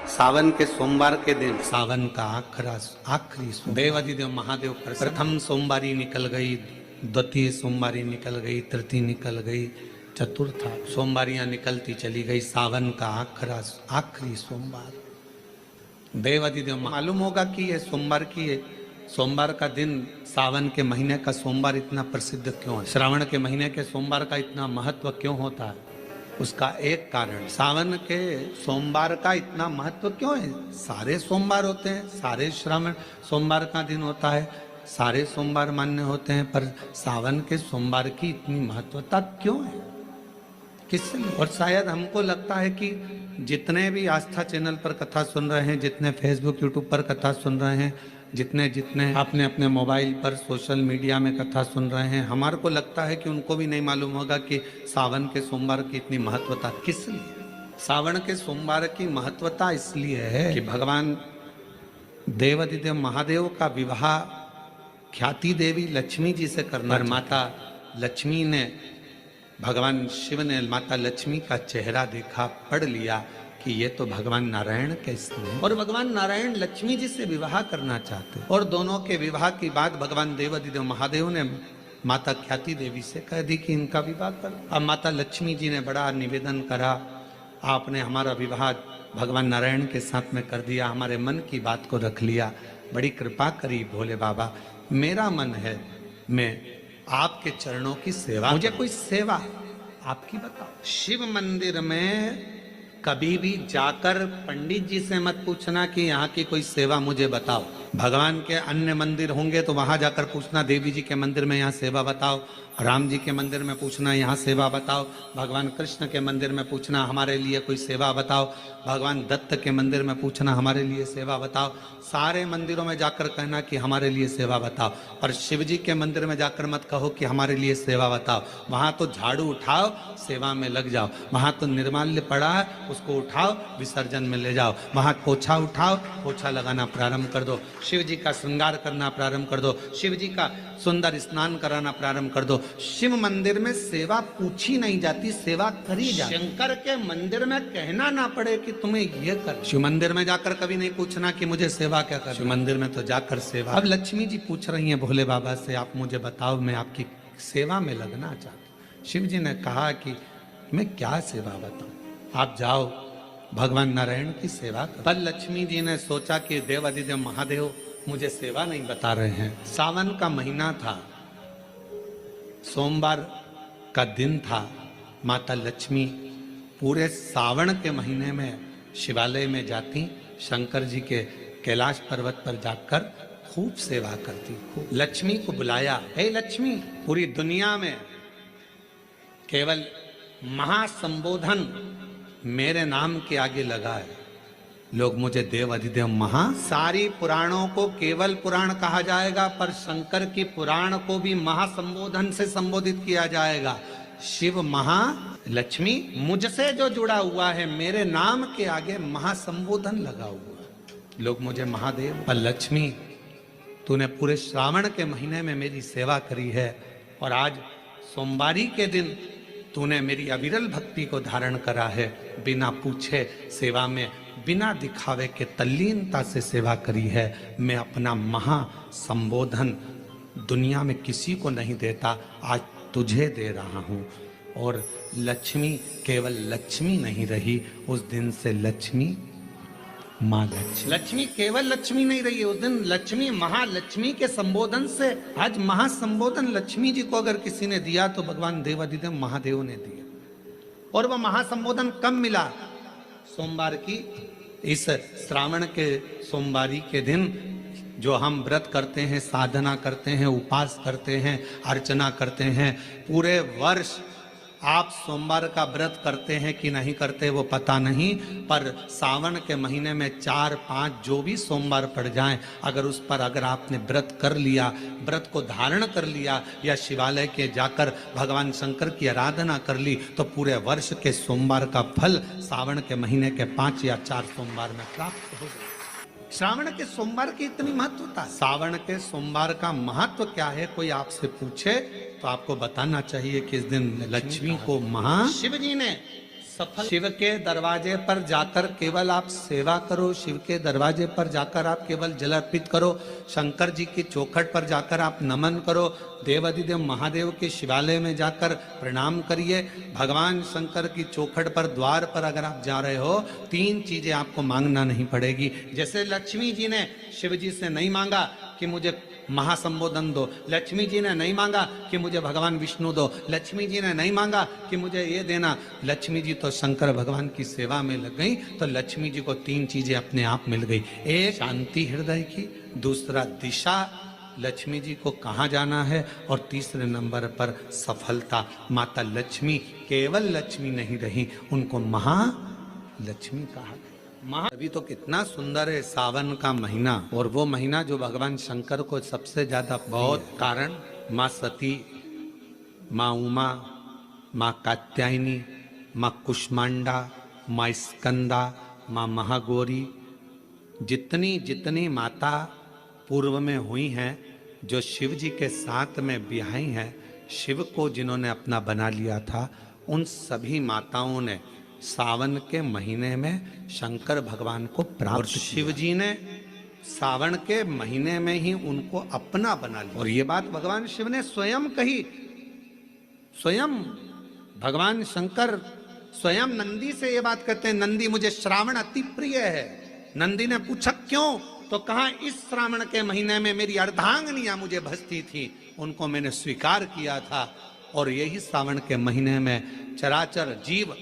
सावन के सोमवार के दिन, सावन का आखिरी देवाधिदेव महादेव प्रथम सोमवारी निकल गई, द्वितीय सोमवारी निकल गई, तृतीय निकल गई, चतुर्थ सोमवारियां निकलती चली गई। सावन का आखिरी सोमवार देवाधिदेव। मालूम होगा कि ये सोमवार की सोमवार का दिन, सावन के महीने का सोमवार इतना प्रसिद्ध क्यों है, श्रावण के महीने के सोमवार का इतना महत्व क्यों होता है? उसका एक कारण, सावन के सोमवार का इतना महत्व क्यों है? सारे सोमवार होते हैं, सारे श्रावण सोमवार का दिन होता है, सारे सोमवार मान्य होते हैं, पर सावन के सोमवार की इतनी महत्वता क्यों है, किस लिए? और शायद हमको लगता है कि जितने भी आस्था चैनल पर कथा सुन रहे हैं, जितने फेसबुक यूट्यूब पर कथा सुन रहे हैं, जितने अपने अपने मोबाइल पर सोशल मीडिया में कथा सुन रहे हैं, हमारे को लगता है कि उनको भी नहीं मालूम होगा कि सावन के सोमवार की इतनी महत्वता किस लिए। सावन के सोमवार की महत्वता इसलिए है कि भगवान देवाधिदेव महादेव का विवाह ख्याति देवी लक्ष्मी जी से करना। और माता लक्ष्मी ने, भगवान शिव ने माता लक्ष्मी का चेहरा देखा, पढ़ लिया कि ये तो भगवान नारायण के स्नेह, और भगवान नारायण लक्ष्मी जी से विवाह करना चाहते। और दोनों के विवाह की बात भगवान देवाधिदेव महादेव ने माता ख्याति देवी से कह दी कि इनका विवाह कर। अब माता लक्ष्मी जी ने बड़ा निवेदन करा, आपने हमारा विवाह भगवान नारायण के साथ में कर दिया, हमारे मन की बात को रख लिया, बड़ी कृपा करी भोले बाबा, मेरा मन है मैं आपके चरणों की सेवा, मुझे कोई सेवा आपकी बताओ। शिव मंदिर में कभी भी जाकर पंडित जी से मत पूछना कि यहाँ की कोई सेवा मुझे बताओ। भगवान के अन्य मंदिर होंगे तो वहां जाकर पूछना, देवी जी के मंदिर में यहाँ सेवा बताओ, राम जी के मंदिर में पूछना यहाँ सेवा बताओ, भगवान कृष्ण के मंदिर में पूछना हमारे लिए कोई सेवा बताओ, भगवान दत्त के मंदिर में पूछना हमारे लिए सेवा बताओ। सारे मंदिरों में जाकर कहना कि हमारे लिए सेवा बताओ, और शिव जी के मंदिर में जाकर मत कहो कि हमारे लिए सेवा बताओ। वहां तो झाड़ू उठाओ, सेवा में लग जाओ। वहां तो निर्माल्य पड़ा है, उसको उठाओ, विसर्जन में ले जाओ। वहां पोछा उठाओ, पोछा लगाना प्रारंभ कर दो, शिव जी का श्रृंगार करना प्रारंभ कर दो, शिव जी का सुंदर स्नान कराना प्रारंभ कर दो। शिव मंदिर में सेवा पूछी नहीं जाती, सेवा करी जाती। शंकर के मंदिर में कहना ना पड़े कि तुम्हें ये कर। शिव मंदिर में जाकर कभी नहीं पूछना कि मुझे सेवा क्या कर। शिव मंदिर में तो जाकर सेवा। अब लक्ष्मी जी पूछ रही हैं भोले बाबा से, आप मुझे बताओ, मैं आपकी सेवा में लगना चाहती। शिव जी ने कहा कि मैं क्या सेवा बताऊं, आप जाओ भगवान नारायण की सेवा करो। पर लक्ष्मी जी ने सोचा कि देवाधिदेव महादेव मुझे सेवा नहीं बता रहे हैं। सावन का महीना था, सोमवार का दिन था। माता लक्ष्मी पूरे सावन के महीने में शिवालय में जाती, शंकर जी के कैलाश पर्वत पर जाकर खूब सेवा करती। खूब लक्ष्मी को बुलाया, हे लक्ष्मी, पूरी दुनिया में केवल महासंबोधन मेरे नाम के आगे लगा है। लोग मुझे देव अधिदेव महा, सारी पुराणों को केवल पुराण कहा जाएगा, पर शंकर की पुराण को भी महासंबोधन से संबोधित किया जाएगा। शिव महा, लक्ष्मी मुझसे जो जुड़ा हुआ है, मेरे नाम के आगे महासंबोधन लगा हुआ है। लोग मुझे महादेव, पर लक्ष्मी तूने पूरे श्रावण के महीने में मेरी सेवा करी है, और आज सोमवारी के दिन तूने मेरी अविरल भक्ति को धारण करा है। बिना पूछे सेवा में, बिना दिखावे के तल्लीनता से सेवा करी है। मैं अपना महा संबोधन दुनिया में किसी को नहीं देता, आज तुझे दे रहा हूँ। और लक्ष्मी केवल लक्ष्मी नहीं रही, उस दिन से लक्ष्मी माँ लक्ष्मी, लक्ष्मी केवल लक्ष्मी नहीं रही, उस दिन लक्ष्मी महालक्ष्मी के संबोधन से। आज महासंबोधन लक्ष्मी जी को अगर किसी ने दिया तो भगवान देवाधिदेव महादेव ने दिया। और वह महासंबोधन कब मिला? सोमवार की इस श्रावण के सोमवारी के दिन, जो हम व्रत करते हैं, साधना करते हैं, उपास करते हैं, अर्चना करते हैं। पूरे वर्ष आप सोमवार का व्रत करते हैं कि नहीं करते वो पता नहीं, पर सावन के महीने में 4-5 जो भी सोमवार पड़ जाएं, अगर उस पर अगर आपने व्रत कर लिया, व्रत को धारण कर लिया, या शिवालय के जाकर भगवान शंकर की आराधना कर ली, तो पूरे वर्ष के सोमवार का फल सावन के महीने के 5 या 4 सोमवार में प्राप्त हो गया। श्रावण के सोमवार की इतनी महत्वता। सावन के सोमवार का महत्व क्या है, कोई आपसे पूछे तो आपको बताना चाहिए कि इस दिन लक्ष्मी को शिव जी ने सफल। शिव के दरवाजे पर जाकर केवल आप सेवा करो, शिव के दरवाजे पर जाकर आप केवल जल अर्पित करो, शंकर जी की चौखट पर जाकर आप नमन करो, देवाधिदेव महादेव के शिवालय में जाकर प्रणाम करिए। भगवान शंकर की चौखट पर द्वार पर अगर आप जा रहे हो, 3 चीजें आपको मांगना नहीं पड़ेगी। जैसे लक्ष्मी जी ने शिव जी से नहीं मांगा कि मुझे महासंबोधन दो, लक्ष्मी जी ने नहीं मांगा कि मुझे भगवान विष्णु दो, लक्ष्मी जी ने नहीं मांगा कि मुझे ये देना। लक्ष्मी जी तो शंकर भगवान की सेवा में लग गई, तो लक्ष्मी जी को 3 चीजें अपने आप मिल गई। एक शांति हृदय की, दूसरा दिशा, लक्ष्मी जी को कहाँ जाना है, और तीसरे नंबर पर सफलता। माता लक्ष्मी केवल लक्ष्मी नहीं रही, उनको महालक्ष्मी कहा। अभी तो कितना सुंदर है सावन का महीना, और वो महीना जो भगवान शंकर को सबसे ज्यादा बहुत कारण, माँ सती, माँ उमा, माँ कात्यायनी, माँ कुष्मांडा, माँ स्कंदा, माँ महागौरी, जितनी जितनी माता पूर्व में हुई हैं, जो शिव जी के साथ में ब्याही हैं, शिव को जिन्होंने अपना बना लिया था, उन सभी माताओं ने सावन के महीने में शंकर भगवान को प्राप्त, शिव जी ने सावन के महीने में ही उनको अपना बना लिया। और ये बात भगवान शिव ने स्वयं कही, स्वयं भगवान शंकर स्वयं नंदी से ये बात कहते हैं, नंदी मुझे श्रावण अति प्रिय है। नंदी ने पूछा क्यों, तो कहा इस श्रावण के महीने में मेरी अर्धांगिनियां मुझे भजती थी, उनको मैंने स्वीकार किया था, और यही श्रावण के महीने में चराचर जीव,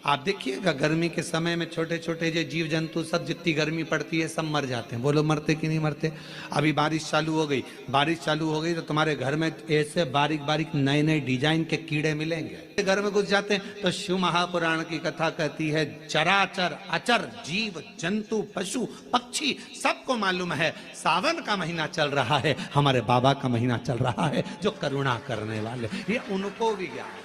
आप देखिएगा गर्मी के समय में छोटे छोटे जो जीव जंतु सब, जितनी गर्मी पड़ती है सब मर जाते हैं। बोलो मरते कि नहीं मरते? अभी बारिश चालू हो गई, बारिश चालू हो गई तो तुम्हारे घर में ऐसे बारीक बारीक नए नए डिजाइन के कीड़े मिलेंगे। घर में घुस जाते हैं तो शिव महापुराण की कथा कहती है, चराचर अचर जीव जंतु पशु पक्षी सबको मालूम है सावन का महीना चल रहा है, हमारे बाबा का महीना चल रहा है जो करुणा करने वाले, ये उनको भी ज्ञान है,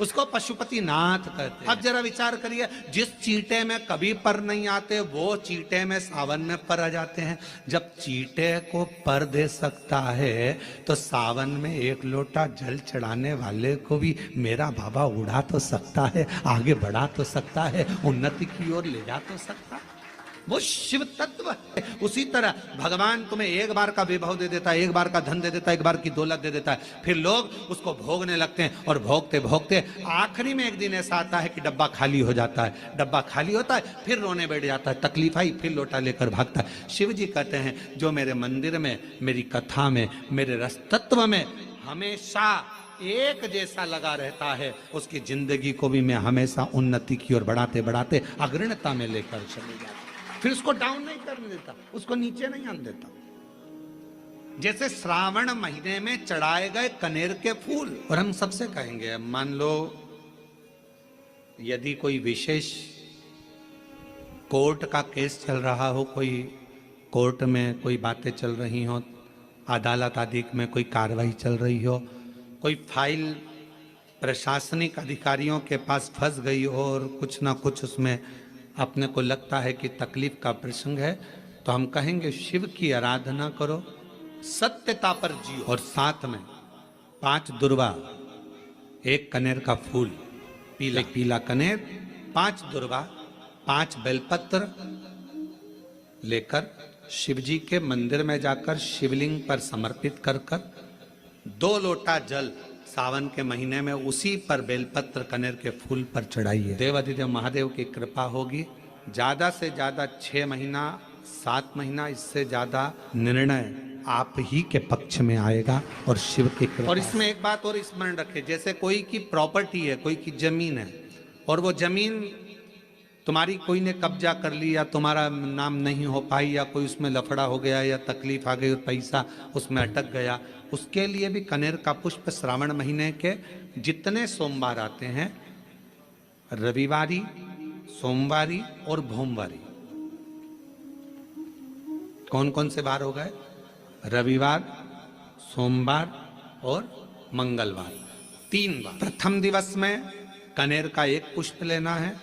उसको पशुपति नाथ कहते हैं। अब जरा विचार करिए, जिस चींटे में कभी पर नहीं आते वो चींटे में सावन में पर आ जाते हैं। जब चींटे को पर दे सकता है तो सावन में 1 लोटा जल चढ़ाने वाले को भी मेरा बाबा उड़ा तो सकता है, आगे बढ़ा तो सकता है, उन्नति की ओर ले जा तो सकता है। वो शिव तत्व है। उसी तरह भगवान तुम्हें एक बार का विभव दे देता है, एक बार का धन दे देता है, एक बार की दौलत दे देता है, फिर लोग उसको भोगने लगते हैं, और भोगते भोगते आखिरी में एक दिन ऐसा आता है कि डब्बा खाली हो जाता है। डब्बा खाली होता है, फिर रोने बैठ जाता है, तकलीफ आई, फिर लोटा लेकर भागता है। शिव जी कहते हैं, जो मेरे मंदिर में, मेरी कथा में, मेरे रस तत्व में हमेशा एक जैसा लगा रहता है, उसकी जिंदगी को भी मैं हमेशा उन्नति की ओर बढ़ाते बढ़ाते अग्रणता में लेकर चले जाता, फिर उसको डाउन नहीं करने देता, उसको नीचे नहीं आने देता। जैसे श्रावण महीने में चढ़ाए गए कनेर के फूल। और हम सबसे कहेंगे, मान लो यदि कोई विशेष कोर्ट का केस चल रहा हो, कोई कोर्ट में कोई बातें चल रही हो, अदालत आदि में कोई कार्रवाई चल रही हो, कोई फाइल प्रशासनिक अधिकारियों के पास फंस गई हो और कुछ ना कुछ उसमें अपने को लगता है कि तकलीफ का प्रसंग है, तो हम कहेंगे शिव की आराधना करो, सत्यता पर जियो, और साथ में 5 दुर्वा, 1 कनेर का फूल, पीला कनेर, 5 दुर्वा, 5 बेलपत्र लेकर शिव जी के मंदिर में जाकर शिवलिंग पर समर्पित कर 2 लोटा जल सावन के महीने में उसी पर बेलपत्र कनेर के फूल पर चढ़ाइए। देवाधिदेव महादेव की कृपा होगी। ज्यादा से ज्यादा 6 महीना 7 महीना, इससे ज्यादा निर्णय आप ही के पक्ष में आएगा, और शिव की कृपा। और इसमें एक बात और स्मरण रखें, जैसे कोई की प्रॉपर्टी है, कोई की जमीन है, और वो जमीन तुम्हारी कोई ने कब्जा कर ली, या तुम्हारा नाम नहीं हो पाई, या कोई उसमें लफड़ा हो गया, या तकलीफ आ गई और पैसा उसमें अटक गया, उसके लिए भी कनेर का पुष्प श्रावण महीने के जितने सोमवार आते हैं, रविवारी, सोमवारी और भोमवारी, कौन कौन से बार हो गए? रविवार, सोमवार और मंगलवार, 3 बार। प्रथम दिवस में कनेर का 1 पुष्प लेना है,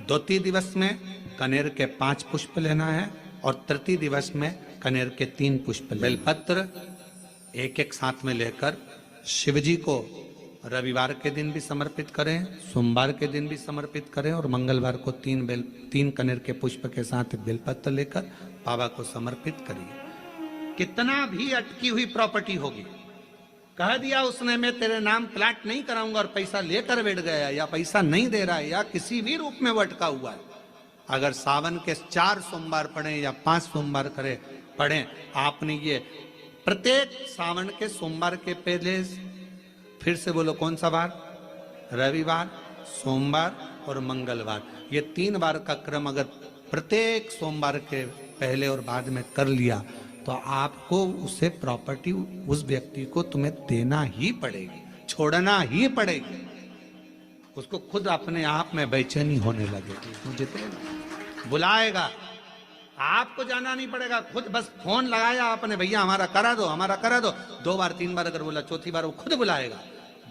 द्वितीय दिवस में कनेर के 5 पुष्प लेना है, और तृतीय दिवस में कनेर के 3 पुष्प। बेलपत्र 1-1 साथ में लेकर शिव जी को रविवार के दिन भी समर्पित करें, सोमवार के दिन भी समर्पित करें और मंगलवार को 3 कनेर के पुष्प के साथ बेलपत्र लेकर बाबा को समर्पित करिए। कितना भी अटकी हुई प्रॉपर्टी होगी, कह दिया उसने मैं तेरे नाम प्लाट नहीं कराऊंगा और पैसा लेकर बैठ गया या पैसा नहीं दे रहा है या किसी भी रूप में वो अटका हुआ है, अगर सावन के 4 सोमवार पढ़े या 5 सोमवार पढ़े, आपने ये प्रत्येक सावन के सोमवार के पहले, फिर से बोलो कौन सा बार, रविवार, सोमवार और मंगलवार, ये 3 बार का क्रम अगर प्रत्येक सोमवार के पहले और बाद में कर लिया तो आपको उसे प्रॉपर्टी उस व्यक्ति को तुम्हें देना ही पड़ेगी, छोड़ना ही पड़ेगी। उसको खुद अपने आप में बेचैनी होने लगेगी, मुझे बुलाएगा, आपको जाना नहीं पड़ेगा, खुद बस फोन लगाया आपने, भैया हमारा करा दो, हमारा करा दो, 2 बार 3 बार अगर बोला, चौथी बार वो खुद बुलाएगा,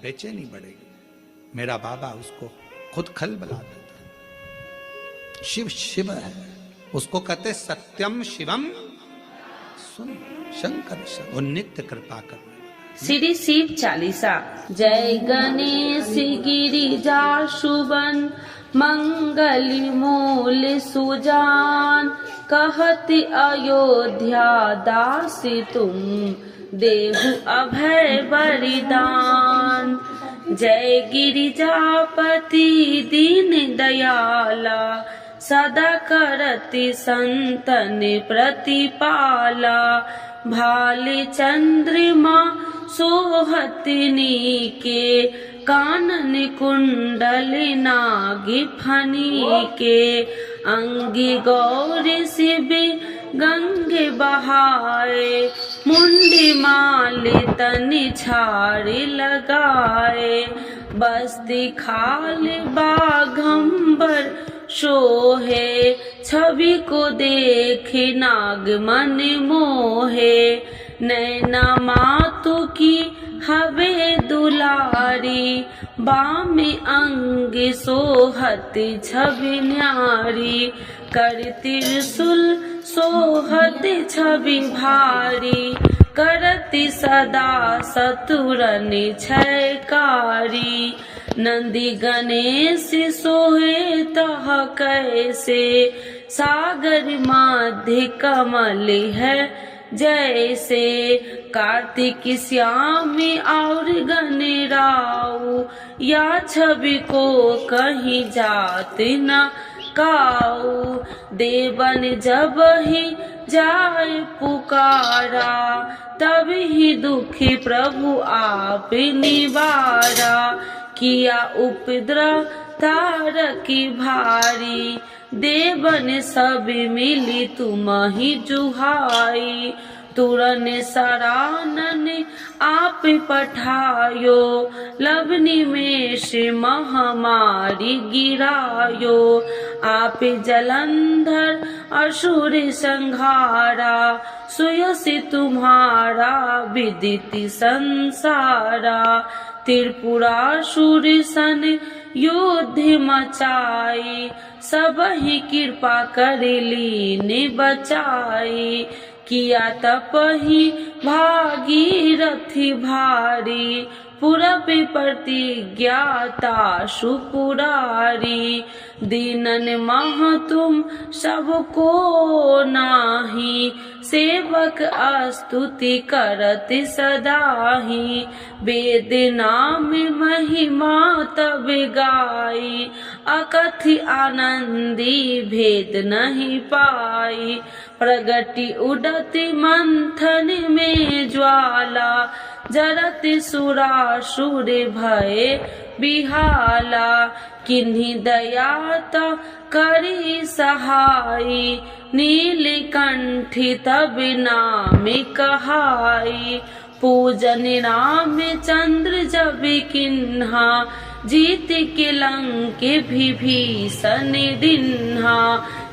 बेचैनी बढ़ेगी। मेरा बाबा उसको खुद खल बुला देता। शिव शिव है, उसको कहते सत्यम शिवम सुन शंकर, वो नित्य कृपा कर। श्री शिव चालीसा। जय गणेश गिरिजा शुभन मंगल मूल सुजान, कहति अयोध्या दासी तुम देहु अभय बलिदान। जय गिरिजापति दीन दयाला, सदा करति संतन प्रतिपाला। भाले चंद्रमा सोहतनी के, कानन कुंडल नागी फनी के। अंगी गौरी शिव गंगे बहाए, मुंडी माले तनि छाड़ी लगाए। बस्ती खाल बाघंबर शोहे, छवि को देखे नाग मन मोहे। नैना मातु की हवे दुलारी, बामे अंग सोहत छवि न्यारी। कर त्रिशूल सोहत छवि भारी, करति सदा सतुरन छयकारी। नंदी गणेश सोहे तह कैसे, सागर मध्य कमल है जैसे। कार्तिक श्याम और गणराऊ, या छवि को कहीं जात न काऊ। देवन जब ही जाए पुकारा, तब ही दुखी प्रभु आप निवारा। किया उपद्रव तारकी भारी, देवन सब मिली तुम ही जुहाई। तुरन सरानन आप पठायो, लवनी में से महामारी गिरायो। आप जलंधर असुर संहारा, सुयसि तुम्हारा विदित संसारा। त्रिपुरासुर सन युद्ध मचाई, सब ही कृपा कर लीन बचाई। किया तपहि भागीरथी भारी, पूरब प्रतिज्ञाता सुपुरारी। दीनन मह तुम सबको नाही, सेवक स्तुति करत सदाही। वेद नाम महिमा तब गाई, अकथि आनंदी भेद नहीं पाई। प्रगति उडति मंथन में ज्वाला, जरत सुरासुर भय बिहाला। किन्हीं दयात करी सहाई, नीलकंठी तब नाम कहाई। पूजन राम चंद्र जब किन्हा, जीत के लंक विभीषण दिन्हा।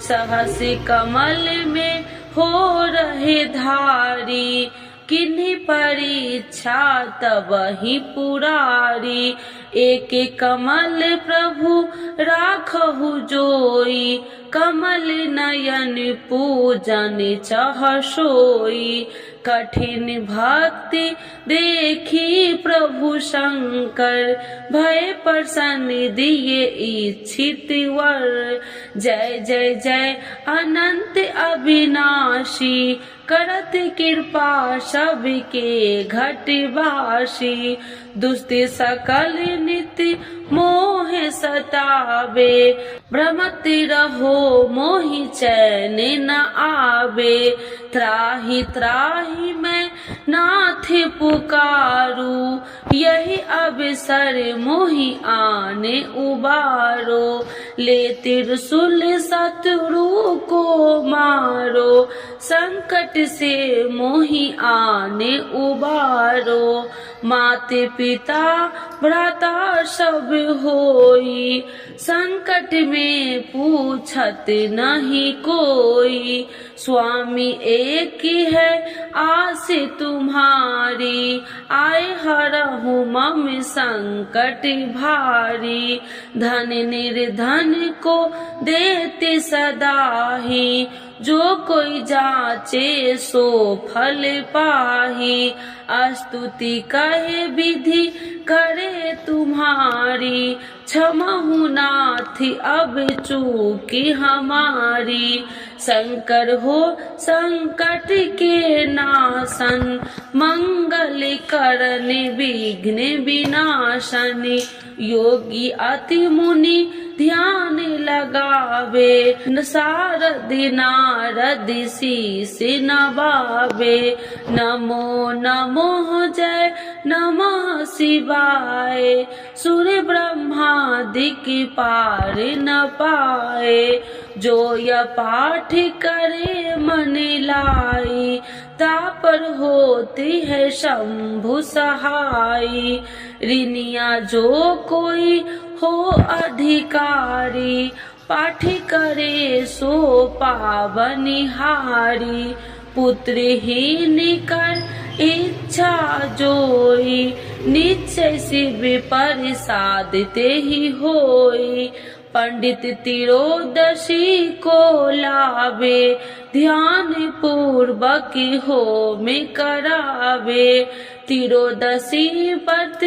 सहस कमल में हो रहे धारी, किन्हीं परीक्षा तब ही पुरारी। एक कमल प्रभु राखहु जोई, कमल नयन पूजन चह सोई। कठिन भक्ति देखी प्रभु शंकर, भय प्रसन्न दिए इच्छित वर। जय जय जय अनंत अविनाशी, करत कृपा सबके घटवासी। दुष्ट सकल नित्य मोह सतावे, भ्रमत रहो मोहि चैन न आवे। त्राहि त्राहि मैं नाथ पुकारू, यही अवसर मोहि आने उबारो। ले त्रिशूल शत्रु को मारो, संकट से मोहि आने उबारो। माते पिता भ्राता सब होई, संकट में पूछत नहीं कोई। स्वामी एक है आस तुम्हारी, आए हरहु मम संकट भारी। धन निर्धन को देते सदाही, जो कोई जाचे सो फल पाही। स्तुति कहे विधि करे तुम्हारी, क्षमहु नाथ अब चूकी हमारी। शंकर हो संकट के नाशन, मंगल करन विघ्न विनाशन। योगी अति मुनि ध्यान लगावे, सारद नारद शीस नवावे। नमो नमो जय नमः शिवाय, सुर ब्रह्मादिक पार न पाए। जो यह पाठ करे मन लाई, तापर होती है शंभु सहाई। ऋनिया जो कोई हो अधिकारी, पाठ करे सो पावनिहारी। पुत्रहीन कर इच्छा जोई, निश्चय शिव प्रसाद ते ही होई। पंडित तिरोदशी को लावे, ध्यान पूर्वक होम करावे। तिरोदशी व्रत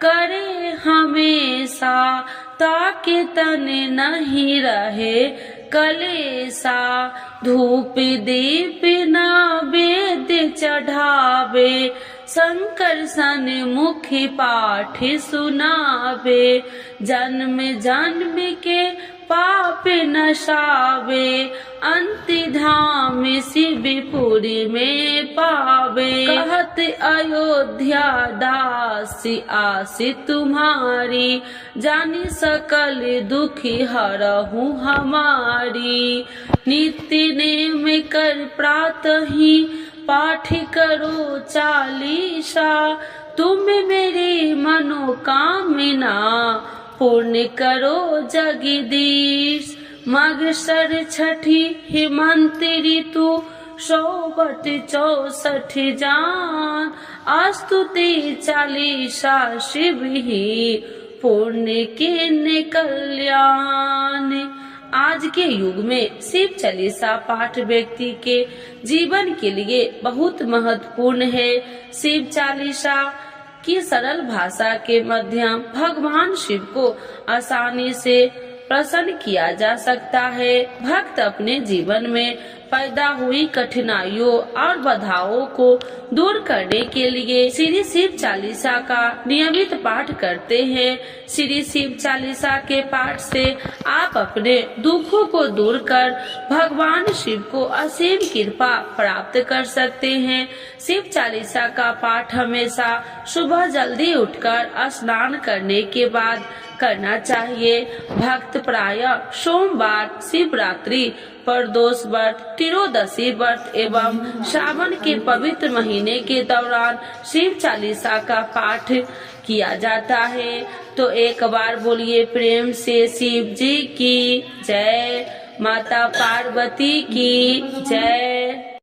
करे हमेशा, ताकि तन नहीं रहे कलेसा। धूप दीप नैवेद्य चढ़ावे, शंकर सन मुखी पाठ सुनावे। जन्म जन्म के पाप नशावे, अंत धाम शिवपुरी में पावे। कहत अयोध्या दासी आस तुम्हारी, जानी सकल दुखी हरहु हमारी। नित्य नेम कर प्रातः ही पाठ करो चालीसा, तुम मेरी मनोकामना पूर्ण करो जगदीश। मगसर छठी हेमंत ऋतु, 164 जान। स्तुति चालीसा शिव ही पुण्य के कल्याण। आज के युग में शिव चालीसा पाठ व्यक्ति के जीवन के लिए बहुत महत्वपूर्ण है। शिव चालीसा की सरल भाषा के माध्यम भगवान शिव को आसानी से प्रसन्न किया जा सकता है। भक्त अपने जीवन में पैदा हुई कठिनाइयों और बाधाओं को दूर करने के लिए श्री शिव चालीसा का नियमित पाठ करते हैं। श्री शिव चालीसा के पाठ से आप अपने दुखों को दूर कर भगवान शिव को असीम कृपा प्राप्त कर सकते हैं। शिव चालीसा का पाठ हमेशा सुबह जल्दी उठकर स्नान करने के बाद करना चाहिए। भक्त प्रायः सोमवार, शिवरात्रि, प्रदोष व्रत, त्रियोदशी व्रत एवं श्रावण के पवित्र महीने के दौरान शिव चालीसा का पाठ किया जाता है। तो एक बार बोलिए प्रेम से शिव जी की जय, माता पार्वती की जय।